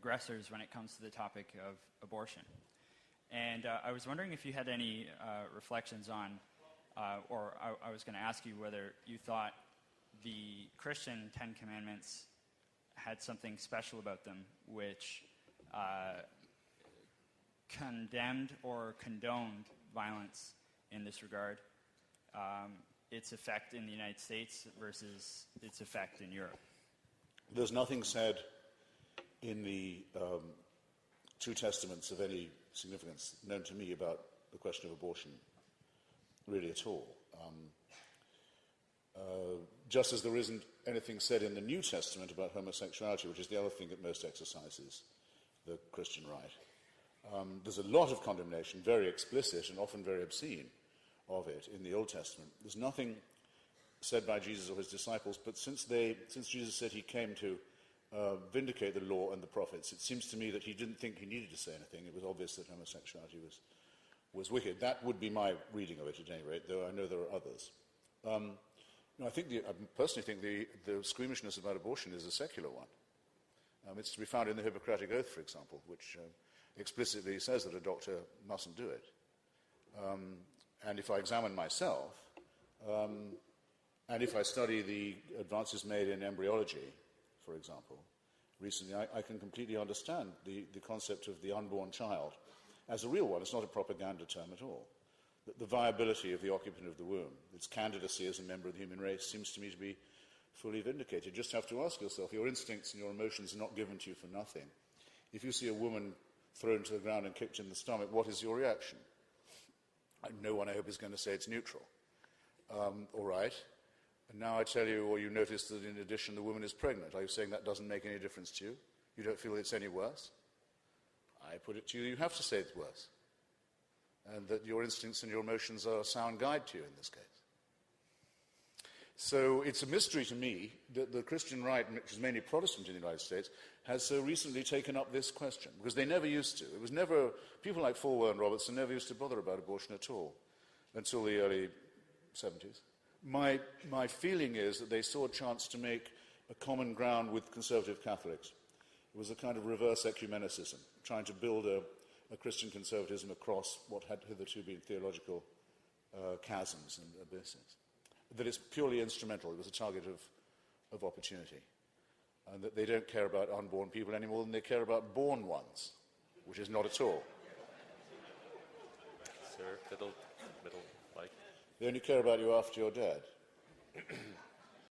aggressors when it comes to the topic of abortion. And I was wondering if you had any reflections on, or I was going to ask you whether you thought the Christian Ten Commandments had something special about them which condemned or condoned violence in this regard, its effect in the United States versus its effect in Europe. There's nothing said in the two testaments of any significance known to me about the question of abortion, really at all. Just as there isn't anything said in the New Testament about homosexuality, which is the other thing that most exercises the Christian right. There's a lot of condemnation, very explicit and often very obscene, of it in the Old Testament. There's nothing said by Jesus or his disciples, but since Jesus said he came to vindicate the law and the prophets, it seems to me that he didn't think he needed to say anything. It was obvious that homosexuality was wicked. That would be my reading of it at any rate, though I know there are others. I personally think the squeamishness about abortion is a secular one. It's to be found in the Hippocratic Oath, for example, which explicitly says that a doctor mustn't do it. And if I examine myself, and if I study the advances made in embryology, for example, recently, I can completely understand the concept of the unborn child as a real one. It's not a propaganda term at all. The viability of the occupant of the womb, its candidacy as a member of the human race, seems to me to be fully vindicated. You just have to ask yourself, your instincts and your emotions are not given to you for nothing. If you see a woman thrown to the ground and kicked in the stomach, what is your reaction? No one, I hope, is going to say it's neutral. All right. And now I tell you, or you notice that in addition the woman is pregnant. Are you saying that doesn't make any difference to you? You don't feel it's any worse? I put it to you, you have to say it's worse. And that your instincts and your emotions are a sound guide to you in this case. So it's a mystery to me that the Christian right, which is mainly Protestant in the United States, has so recently taken up this question, because they never used to. It was never, people like Falwell and Robertson never used to bother about abortion at all until the early 70s. My feeling is that they saw a chance to make a common ground with conservative Catholics. It was a kind of reverse ecumenicism, trying to build a Christian conservatism across what had hitherto been theological chasms and abysses. That it's purely instrumental. It was a target of opportunity. And that they don't care about unborn people any more than they care about born ones, which is not at all. Sir, middle, like. They only care about you after you're dead.